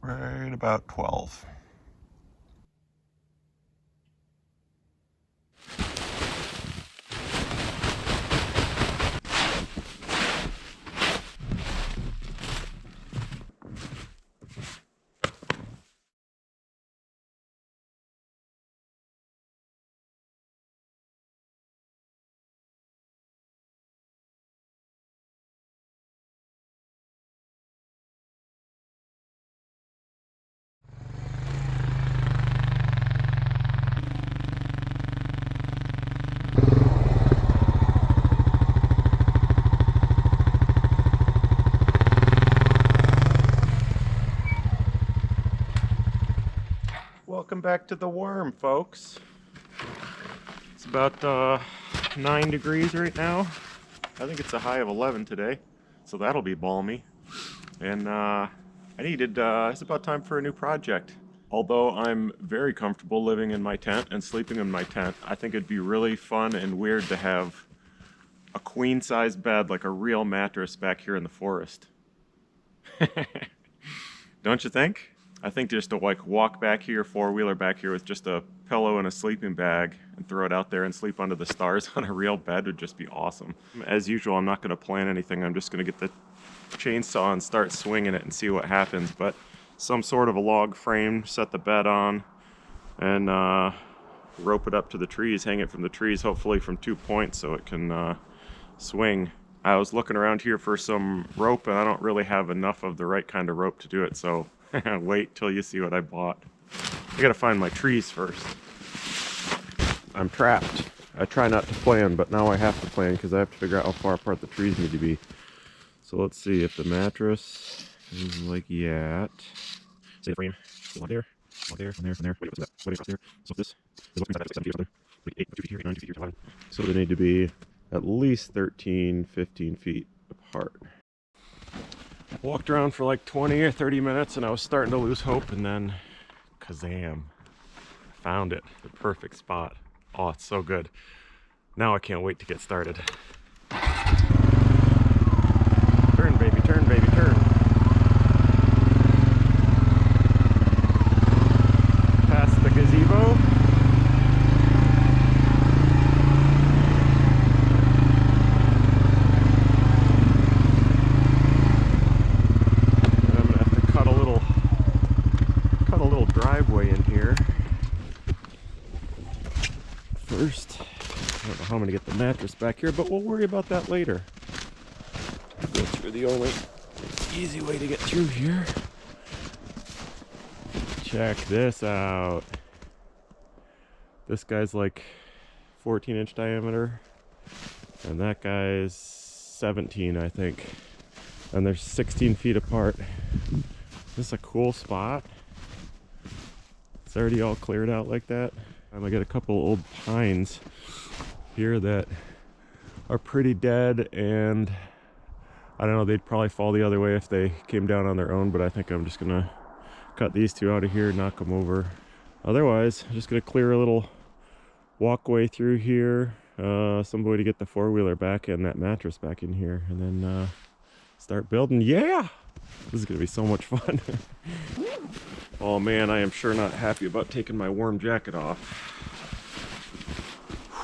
Right about 12. Welcome back to the worm, folks. It's about 9 degrees right now. I think it's a high of 11 today, so that'll be balmy. And it's about time for a new project. Although I'm very comfortable living in my tent and sleeping in my tent, I think it'd be really fun and weird to have a queen-size bed, like a real mattress, back here in the forest. Don't you think? I think just to like walk back here, four-wheeler back here with just a pillow and a sleeping bag and throw it out there and sleep under the stars on a real bed would just be awesome. As usual, I'm not going to plan anything. I'm just going to get the chainsaw and start swinging it and see what happens. But some sort of a log frame, set the bed on, and rope it up to the trees, hang it from the trees, hopefully from 2 points so it can swing. I was looking around here for some rope, and I don't really have enough of the right kind of rope to do it, so wait till you see what I bought. I gotta find my trees first. I'm trapped. I try not to plan, but now I have to plan because I have to figure out how far apart the trees need to be. So let's see if the mattress is like that. Say the frame. One there, one there, one there, one there. Wait, what's that? Wait, across there. So this is what 7 feet or something. Like 8, 2 feet here, 8, 9, 2 feet here, 11. So they need to be at least 13, 15 feet apart. Walked around for like 20 or 30 minutes and I was starting to lose hope, and then kazam, I found it, the perfect spot. Oh, it's so good. Now I can't wait to get started. Turn, baby, turn, baby, turn. Past the gazebo. Driveway in here first. I don't know how I'm gonna get the mattress back here, but we'll worry about that later. Go through the only easy way to get through here. Check this out. This guy's like 14-inch diameter, and that guy's 17, I think. And they're 16 feet apart. This is a cool spot. It's already all cleared out like that. I got a couple old pines here that are pretty dead, and I don't know, they'd probably fall the other way if they came down on their own, but I think I'm just gonna cut these two out of here, knock them over. Otherwise, I'm just gonna clear a little walkway through here, some way to get the four-wheeler back and that mattress back in here, and then start building. Yeah! This is gonna be so much fun. Oh man, I am sure not happy about taking my warm jacket off.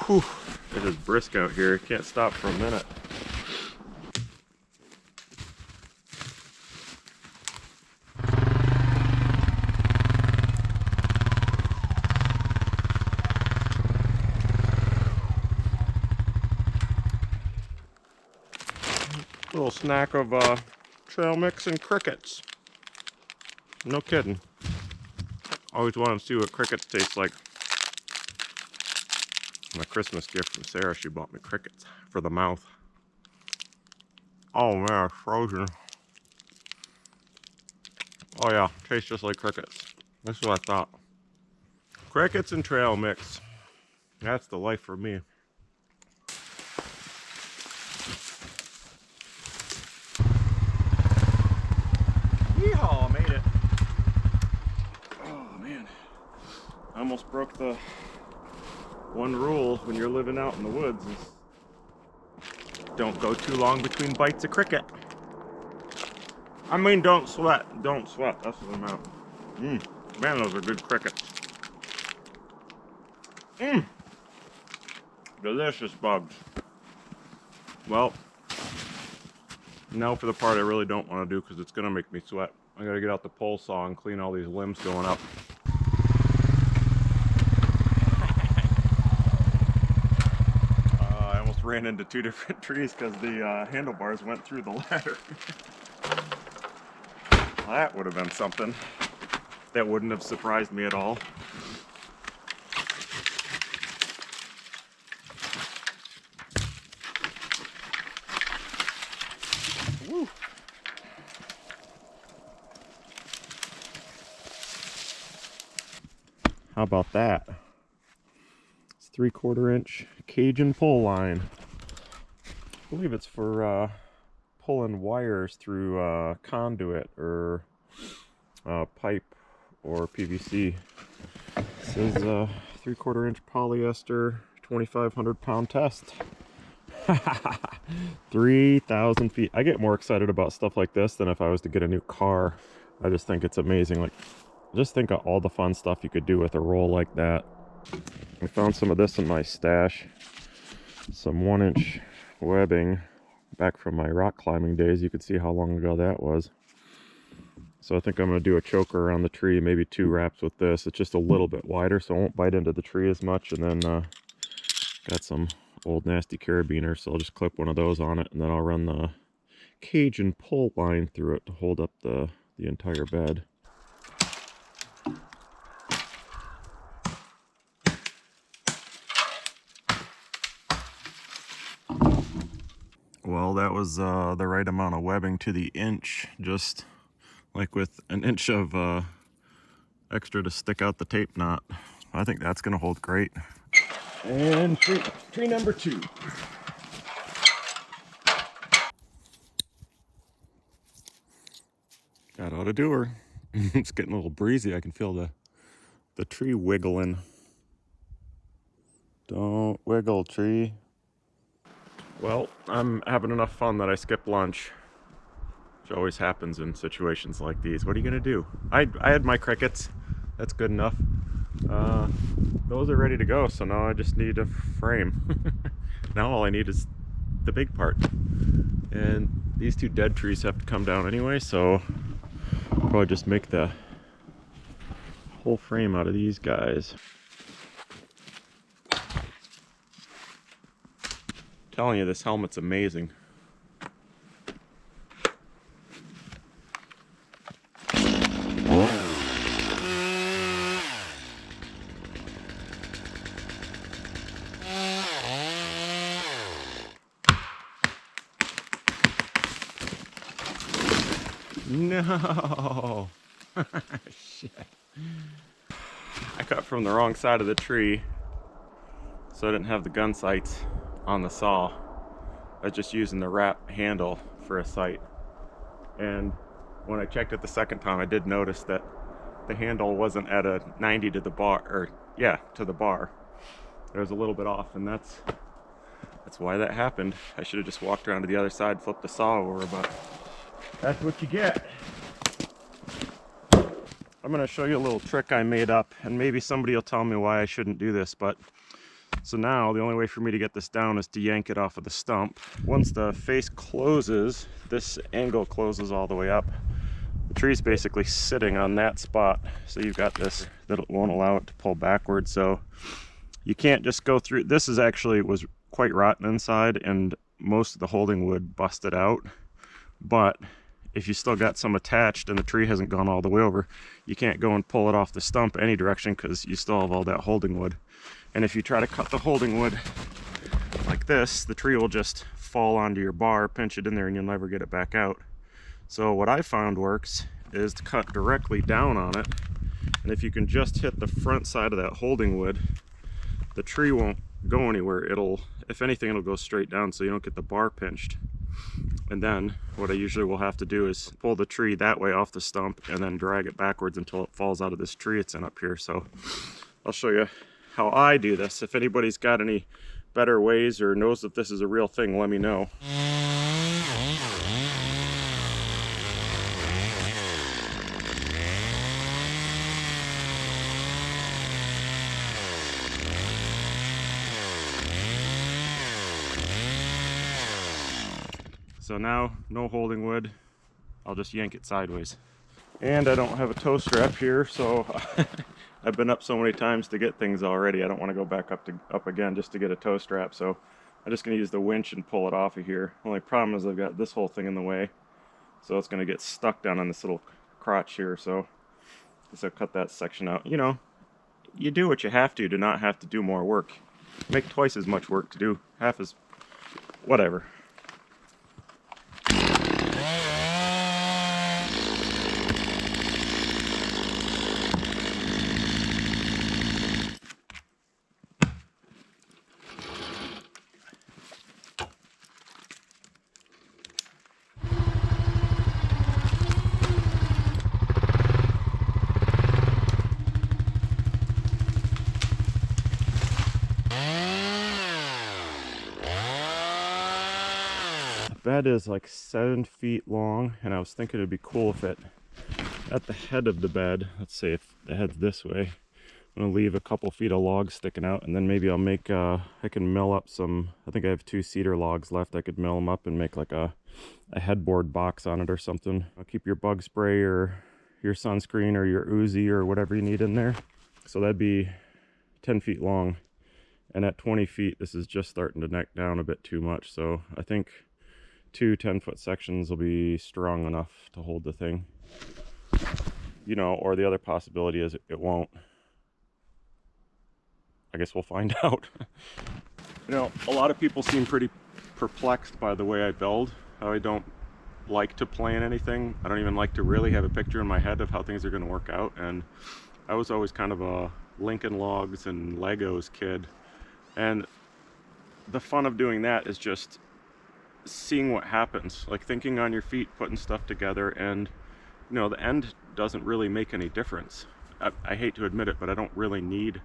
Whew, it is brisk out here. Can't stop for a minute. Little snack of trail mix and crickets. No kidding. Always wanted to see what crickets taste like. My Christmas gift from Sarah, she bought me crickets for the mouth. Oh man, it's frozen. Oh yeah, tastes just like crickets. That's what I thought. Crickets and trail mix. That's the life for me. Yeehaw, made it. Oh man. I almost broke the one rule when you're living out in the woods is don't go too long between bites of cricket. I mean, don't sweat. Don't sweat. That's what I meant. Man, those are good crickets. Delicious bugs. Well, now for the part I really don't want to do because it's going to make me sweat. I got to get out the pole saw and clean all these limbs going up. I almost ran into 2 different trees because the handlebars went through the ladder. Well, that would have been something. That wouldn't have surprised me at all. Woo. How about that? It's 3/4 inch Cajun pull line. I believe it's for pulling wires through conduit or pipe or PVC. It says 3/4 inch polyester, 2,500 pound test. 3,000 feet. I get more excited about stuff like this than if I was to get a new car. I just think it's amazing. Like, just think of all the fun stuff you could do with a roll like that. I found some of this in my stash. Some 1-inch webbing back from my rock climbing days. You could see how long ago that was. So I think I'm going to do a choker around the tree, maybe 2 wraps with this. It's just a little bit wider so it won't bite into the tree as much. And then got some old nasty carabiners, so I'll just clip one of those on it, and then I'll run the Cajun pull line through it to hold up the entire bed. Well, that was the right amount of webbing to the inch, just like with an inch of extra to stick out the tape knot. I think that's going to hold great. And tree number 2. That ought to do her. It's getting a little breezy. I can feel the tree wiggling. Don't wiggle, tree. Well, I'm having enough fun that I skipped lunch, which always happens in situations like these. What are you gonna do? I had my crickets. That's good enough. Those are ready to go, so now I just need a frame. Now all I need is the big part. And these 2 dead trees have to come down anyway, so I'll probably just make the whole frame out of these guys. I'm telling you, this helmet's amazing. No! Shit. I cut from the wrong side of the tree, so I didn't have the gun sights on the saw. I was just using the wrap handle for a sight. And when I checked it the second time, I did notice that the handle wasn't at a 90 to the bar, or yeah, to the bar. It was a little bit off, and that's why that happened. I should have just walked around to the other side, flipped the saw over, but that's what you get. I'm going to show you a little trick I made up, and maybe somebody will tell me why I shouldn't do this, but so now the only way for me to get this down is to yank it off of the stump. Once the face closes, this angle closes all the way up. The tree's basically sitting on that spot, so you've got this that won't allow it to pull backwards, so you can't just go through. This is actually was quite rotten inside, and most of the holding wood busted out, but if you still got some attached and the tree hasn't gone all the way over, you can't go and pull it off the stump any direction because you still have all that holding wood. And if you try to cut the holding wood like this, the tree will just fall onto your bar, pinch it in there, and you'll never get it back out. So what I found works is to cut directly down on it, and if you can just hit the front side of that holding wood, the tree won't go anywhere. It'll, if anything, it'll go straight down so you don't get the bar pinched. And then what I usually will have to do is pull the tree that way off the stump and then drag it backwards until it falls out of this tree it's in up here. So I'll show you how I do this. If anybody's got any better ways or knows that this is a real thing, let me know. So now, no holding wood. I'll just yank it sideways. And I don't have a tow strap here, so I've been up so many times to get things already. I don't want to go back up again just to get a tow strap. So I'm just going to use the winch and pull it off of here. Only problem is I've got this whole thing in the way, so it's going to get stuck down on this little crotch here. So I guess I'll cut that section out. You know, you do what you have to not have to do more work. Make twice as much work to do half as whatever. Bed is like 7 feet long, and I was thinking it'd be cool if it at the head of the bed, let's say if the head's this way, I'm gonna leave a couple feet of logs sticking out, and then maybe I'll make I can mill up some, I think I have 2 cedar logs left. I could mill them up and make like a headboard box on it or something. I'll keep your bug spray or your sunscreen or your Uzi or whatever you need in there. So that'd be 10 feet long, and at 20 feet this is just starting to neck down a bit too much. So I think 2 10-foot sections will be strong enough to hold the thing. You know, or the other possibility is it won't. I guess we'll find out. You know, a lot of people seem pretty perplexed by the way I build, how I don't like to plan anything. I don't even like to really have a picture in my head of how things are going to work out. And I was always kind of a Lincoln Logs and Legos kid. And the fun of doing that is just seeing what happens, like thinking on your feet, putting stuff together, and you know, the end doesn't really make any difference. I hate to admit it, but I don't really need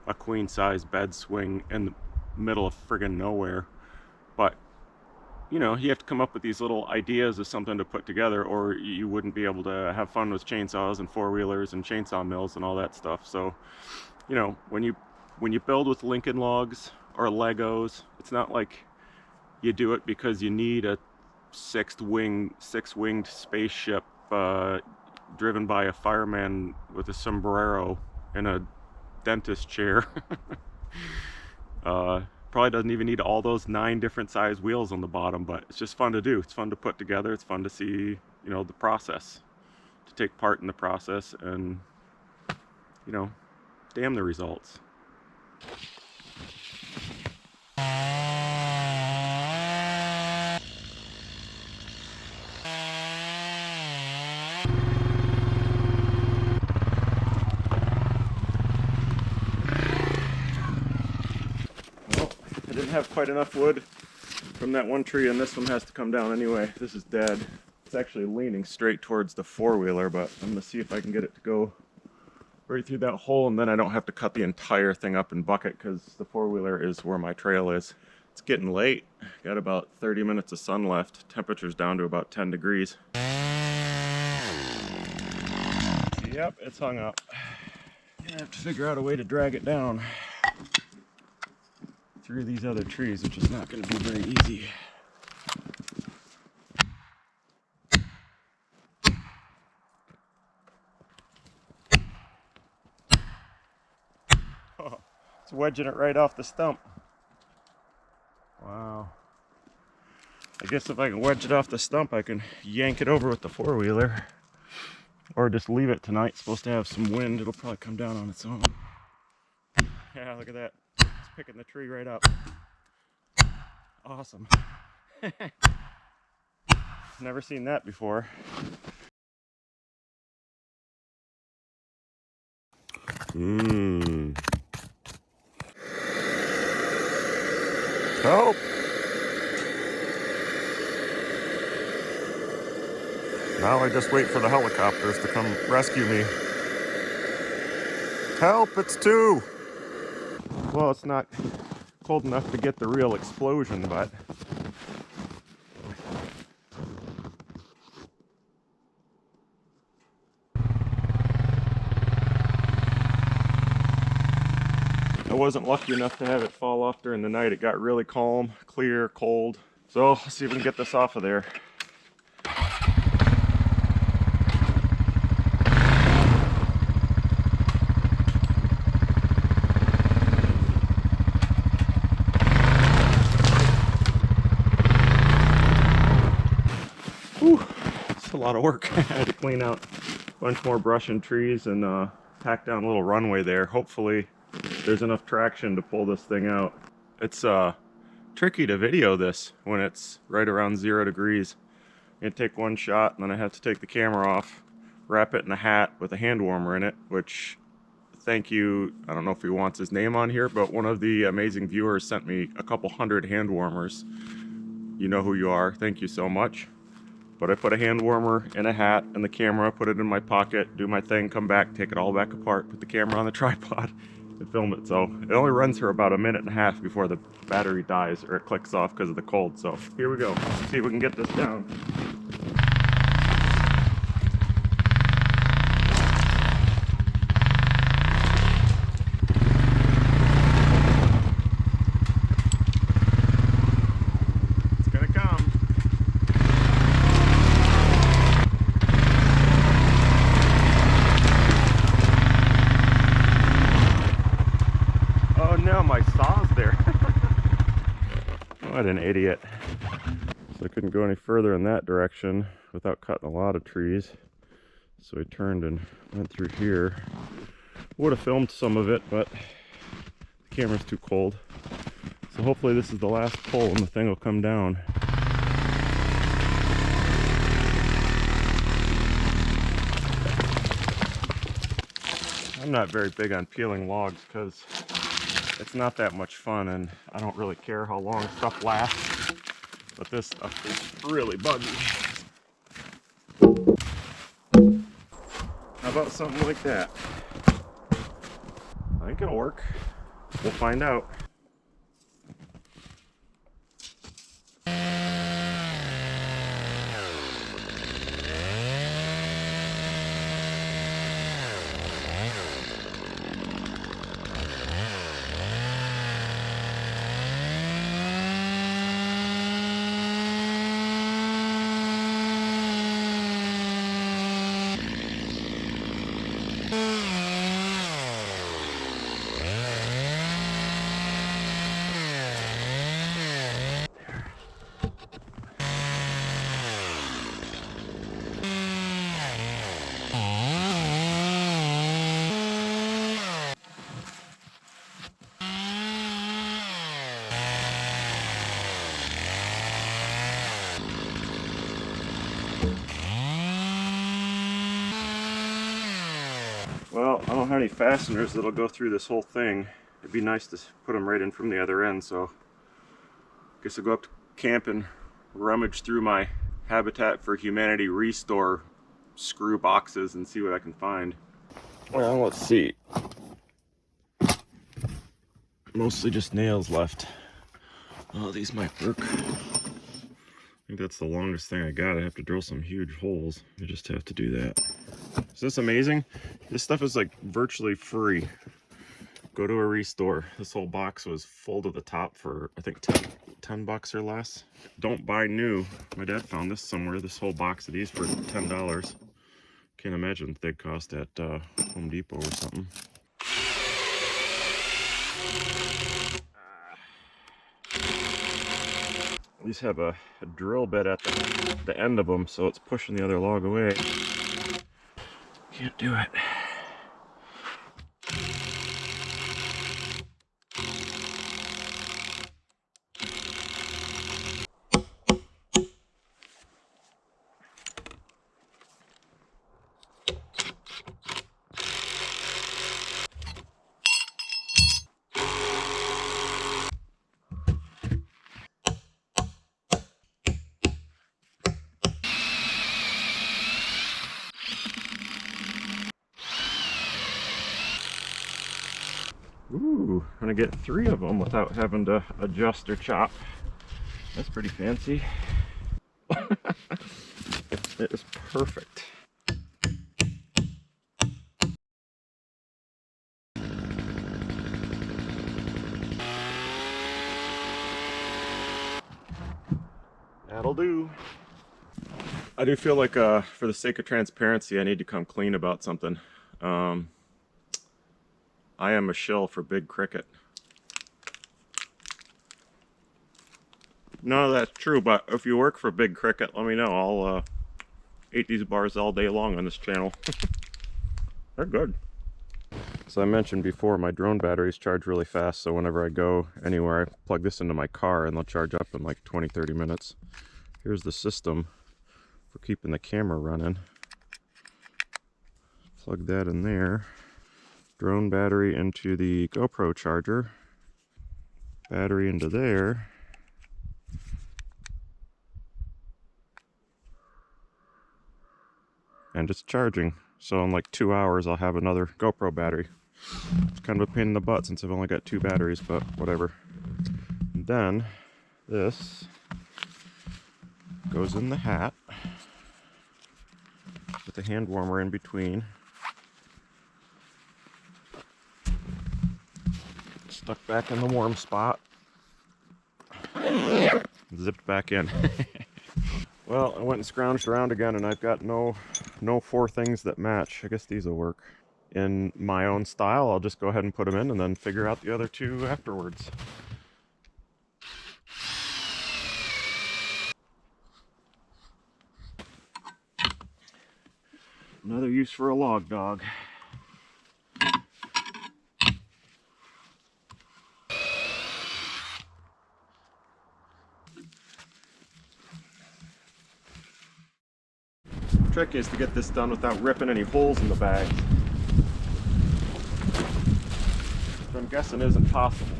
a queen size bed swing in the middle of friggin' nowhere. But you know, you have to come up with these little ideas of something to put together, or you wouldn't be able to have fun with chainsaws and four-wheelers and chainsaw mills and all that stuff. So you know, when you build with Lincoln Logs or Legos, it's not like you do it because you need a six-winged spaceship driven by a fireman with a sombrero in a dentist chair. Probably doesn't even need all those 9 different size wheels on the bottom, but it's just fun to do. It's fun to put together. It's fun to see, you know, the process, to take part in the process, and you know, damn the results. Have quite enough wood from that one tree, and this one has to come down anyway. This is dead. It's actually leaning straight towards the four-wheeler, but I'm gonna see if I can get it to go right through that hole, and then I don't have to cut the entire thing up and bucket, because the four-wheeler is where my trail is. It's getting late. Got about 30 minutes of sun left. Temperature's down to about 10 degrees. Yep, it's hung up. Gonna have to figure out a way to drag it down through these other trees, which is not going to be very easy. Oh, it's wedging it right off the stump. Wow. I guess if I can wedge it off the stump, I can yank it over with the four-wheeler. Or just leave it tonight. It's supposed to have some wind. It'll probably come down on its own. Yeah, look at that. Picking the tree right up. Awesome. Never seen that before. Help! Now I just wait for the helicopters to come rescue me. Help, it's 2! Well, it's not cold enough to get the real explosion, but I wasn't lucky enough to have it fall off during the night. It got really calm, clear, cold. So let's see if we can get this off of there. Whew, it's a lot of work. I had to clean out a bunch more brush and trees and pack down a little runway there. Hopefully there's enough traction to pull this thing out. It's tricky to video this when it's right around 0 degrees. I'm gonna take one shot and then I have to take the camera off, wrap it in a hat with a hand warmer in it, which, thank you, I don't know if he wants his name on here, but one of the amazing viewers sent me a couple hundred hand warmers. You know who you are, thank you so much. But I put a hand warmer in a hat and the camera, put it in my pocket, do my thing, come back, take it all back apart, put the camera on the tripod, and film it. So it only runs for about 1.5 minutes before the battery dies or it clicks off because of the cold. So here we go. Let's see if we can get this down. It's gonna come. Oh no, my saw's there. What an idiot. So I couldn't go any further in that direction without cutting a lot of trees. So I turned and went through here. Would have filmed some of it, but the camera's too cold. So hopefully this is the last pull and the thing will come down. I'm not very big on peeling logs because it's not that much fun and I don't really care how long stuff lasts. But this stuff is really buggy. How about something like that? I think it'll work. We'll find out. Well, I don't have any fasteners that'll go through this whole thing. It'd be nice to put them right in from the other end, so I guess I'll go up to camp and rummage through my Habitat for Humanity Restore screw boxes and see what I can find. Well, let's see. Mostly just nails left. Oh, these might work. I think that's the longest thing I got. I have to drill some huge holes. I just have to do that. Is this amazing? This stuff is like virtually free. Go to a Restore. This whole box was full to the top for I think 10 bucks or less. Don't buy new. My dad found this somewhere, this whole box of these for $10. Can't imagine what they'd cost at Home Depot or something. These have a drill bit at the end of them, so it's pushing the other log away. Can't do it. Ooh, I'm gonna get 3 of them without having to adjust or chop. That's pretty fancy. It is perfect. That'll do. I do feel like, for the sake of transparency, I need to come clean about something. I am a shill for Big Cricket. No, that's true, but if you work for Big Cricket, let me know. I'll eat these bars all day long on this channel. They're good. As I mentioned before, my drone batteries charge really fast, so whenever I go anywhere, I plug this into my car and they'll charge up in like 20-30 minutes. Here's the system for keeping the camera running. Plug that in there. Drone battery into the GoPro charger. Battery into there. And it's charging. So in like 2 hours I'll have another GoPro battery. It's kind of a pain in the butt since I've only got 2 batteries, but whatever. And then this goes in the hat with a hand warmer in between. Stuck back in the warm spot. Zipped back in. Well, I went and scrounged around again and I've got no 4 things that match. I guess these will work. In my own style, I'll just go ahead and put them in and then figure out the other 2 afterwards. Another use for a log dog. The trick is to get this done without ripping any holes in the bag. Which I'm guessing isn't possible.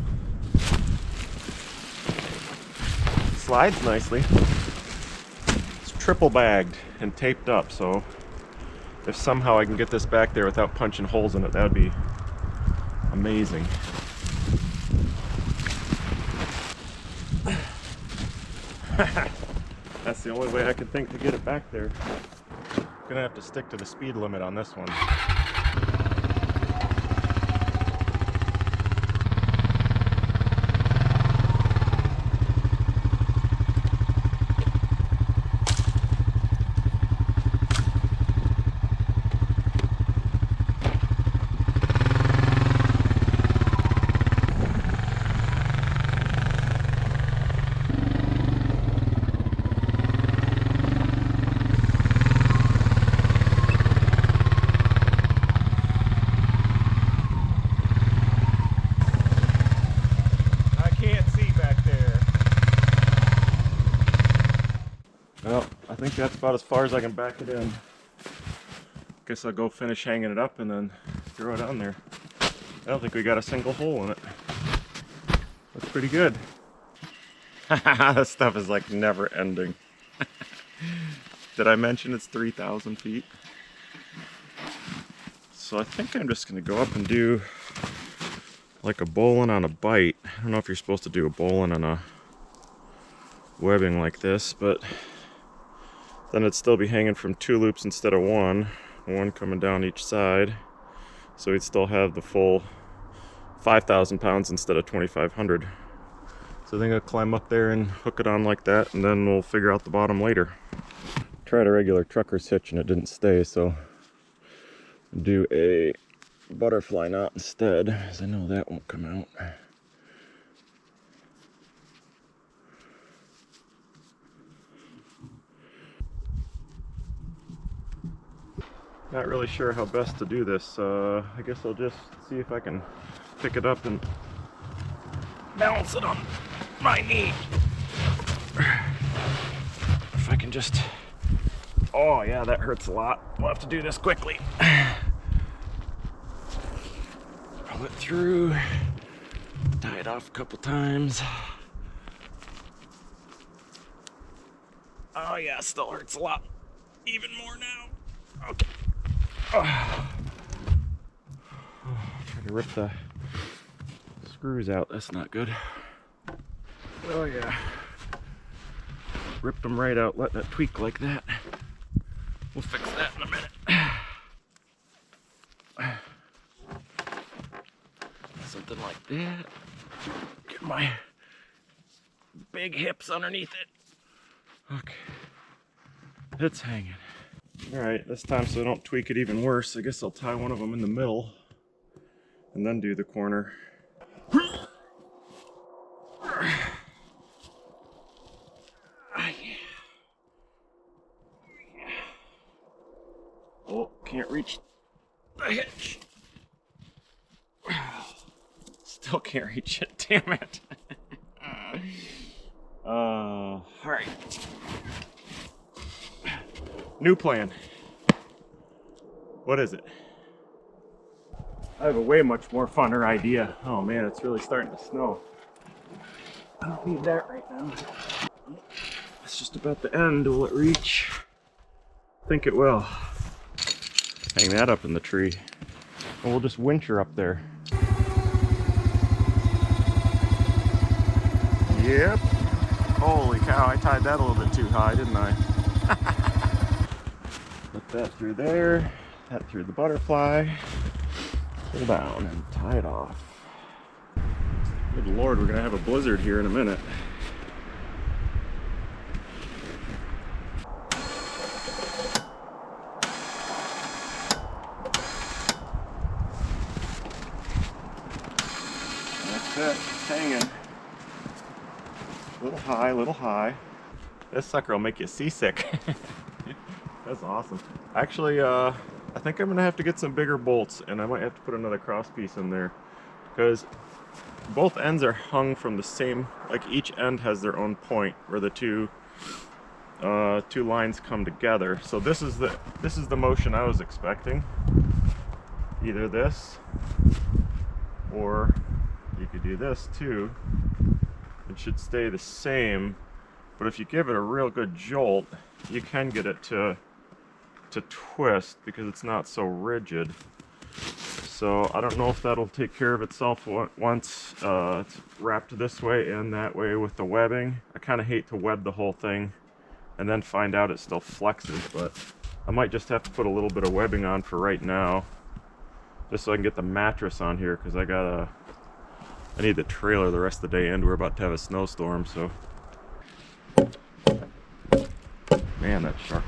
Slides nicely. It's triple bagged and taped up, so if somehow I can get this back there without punching holes in it, that would be amazing. That's the only way I can think to get it back there. Gonna have to stick to the speed limit on this one. Well, I think that's about as far as I can back it in. Guess I'll go finish hanging it up and then throw it on there. I don't think we got a single hole in it. Looks pretty good. This stuff is like never ending. Did I mention it's 3,000 feet? So I think I'm just gonna go up and do like a bowline on a bite. I don't know if you're supposed to do a bowline on a webbing like this, but then it'd still be hanging from 2 loops instead of one coming down each side. So we'd still have the full 5,000 pounds instead of 2,500. So I think I'll climb up there and hook it on like that, and then we'll figure out the bottom later. Tried a regular trucker's hitch and it didn't stay, so do a butterfly knot instead, as I know that won't come out. Not really sure how best to do this. I guess I'll just see if I can pick it up and balance it on my knee. If I can just... Oh yeah, that hurts a lot. We'll have to do this quickly. Pull it through. Tie it off a couple times. Oh yeah, still hurts a lot. Even more now. Okay. Trying to rip the screws out. That's not good. Oh yeah. Ripped them right out, letting it tweak like that. We'll fix that in a minute. Something like that. Get my big hips underneath it. Okay. It's hanging. Alright, this time so I don't tweak it even worse, I guess I'll tie one of them in the middle and then do the corner. Oh, can't reach the hitch. Still can't reach it, damn it. Alright. New plan. What is it? I have a way much more funner idea. Oh man, it's really starting to snow. I don't need that right now. It's just about the end. Will it reach? I think it will. Hang that up in the tree. And we'll just winch up there. Yep. Holy cow, I tied that a little bit too high, didn't I? Put that through there, that through the butterfly, pull down and tie it off. Good Lord, we're gonna have a blizzard here in a minute. That's it, it's hanging. Little high, little high. This sucker will make you seasick. That's awesome. Actually, I think I'm gonna have to get some bigger bolts, and I might have to put another cross piece in there, because both ends are hung from the same, like each end has their own point where the two lines come together. So this is the motion I was expecting. Either this, or you could do this too. It should stay the same, but if you give it a real good jolt, you can get it to twist because it's not so rigid. So I don't know if that'll take care of itself once it's wrapped this way and that way with the webbing. I kind of hate to web the whole thing and then find out it still flexes, but I might just have to put a little bit of webbing on for right now, just so I can get the mattress on here, because I need the trailer the rest of the day, and we're about to have a snowstorm, so. Man, that's sharp.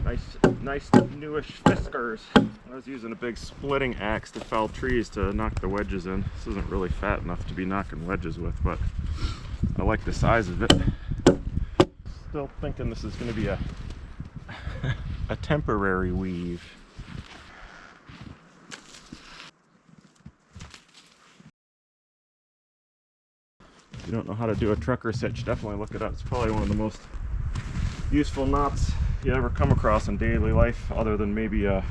Nice. Nice newish Fiskars. I was using a big splitting axe to fell trees to knock the wedges in. This isn't really fat enough to be knocking wedges with, but I like the size of it. Still thinking this is going to be a temporary weave. If you don't know how to do a trucker's hitch, definitely look it up. It's probably one of the most useful knots you ever come across in daily life, other than maybe a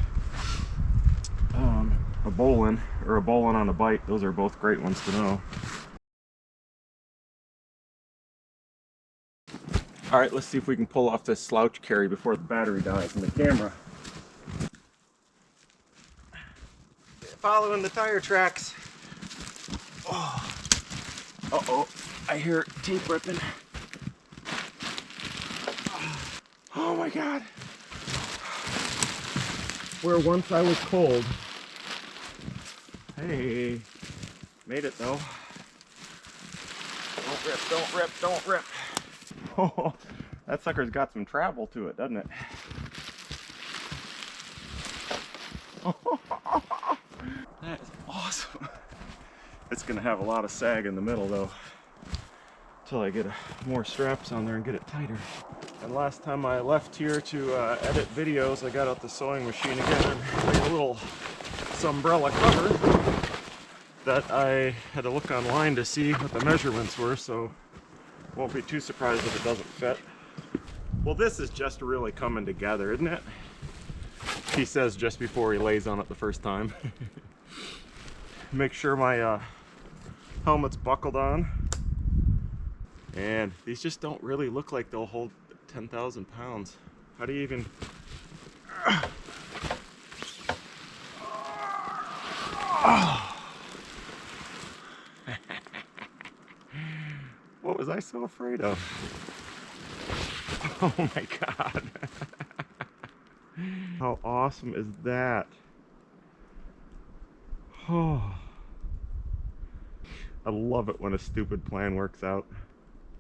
bowline or a bowline on a bike. Those are both great ones to know. All right, let's see if we can pull off this slouch carry before the battery dies in the camera. Following the tire tracks. Oh. Uh-oh, I hear tape ripping. Oh my God. Where once I was cold. Hey, made it though. Don't rip, don't rip, don't rip. Oh, that sucker's got some travel to it, doesn't it? That is awesome. It's gonna have a lot of sag in the middle though, until I get more straps on there and get it tighter. And last time I left here to edit videos, I got out the sewing machine again and made a little umbrella cover that I had to look online to see what the measurements were, so won't be too surprised if it doesn't fit. Well, this is just really coming together, isn't it? He says just before he lays on it the first time. Make sure my helmet's buckled on. And these just don't really look like they'll hold 10,000 pounds. How do you even... What was I so afraid of? Oh my God. How awesome is that? Oh. I love it when a stupid plan works out.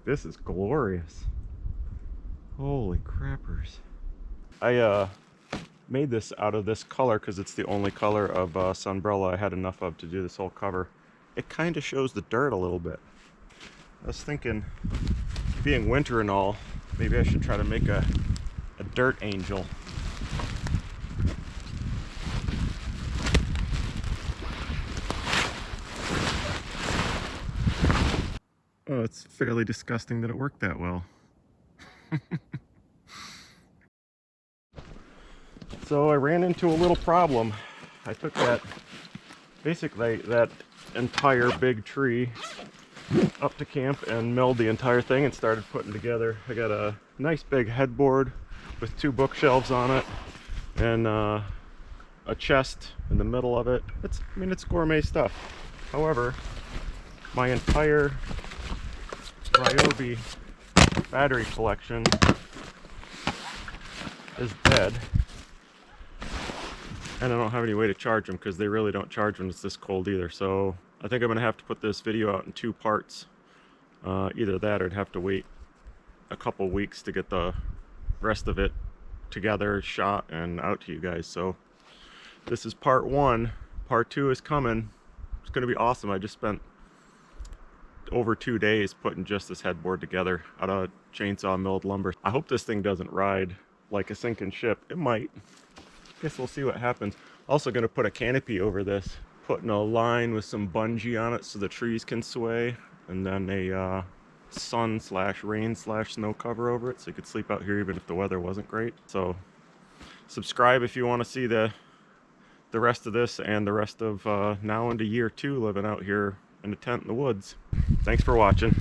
this is glorious. Holy crappers. I made this out of this color because it's the only color of Sunbrella I had enough of to do this whole cover. It kind of shows the dirt a little bit. I was thinking, being winter and all, maybe I should try to make a dirt angel. Oh, it's fairly disgusting that it worked that well. So I ran into a little problem. I took basically that entire big tree up to camp and milled the entire thing and started putting together. I got a nice big headboard with 2 bookshelves on it and a chest in the middle of it. I mean, it's gourmet stuff. However, my entire Ryobi battery collection is dead. And I don't have any way to charge them because they really don't charge when it's this cold either. So I think I'm going to have to put this video out in 2 parts. Either that or I'd have to wait a couple weeks to get the rest of it together, shot, and out to you guys. So this is part 1. Part 2 is coming. It's going to be awesome. I just spent over 2 days putting just this headboard together out of chainsaw milled lumber. I hope this thing doesn't ride like a sinking ship. It might. Guess we'll see what happens. Also going to put a canopy over this, putting a line with some bungee on it so the trees can sway, and then a sun/rain/snow cover over it so you could sleep out here even if the weather wasn't great. So subscribe if you want to see the rest of this and the rest of now into year 2 living out here in a tent in the woods. Thanks for watching.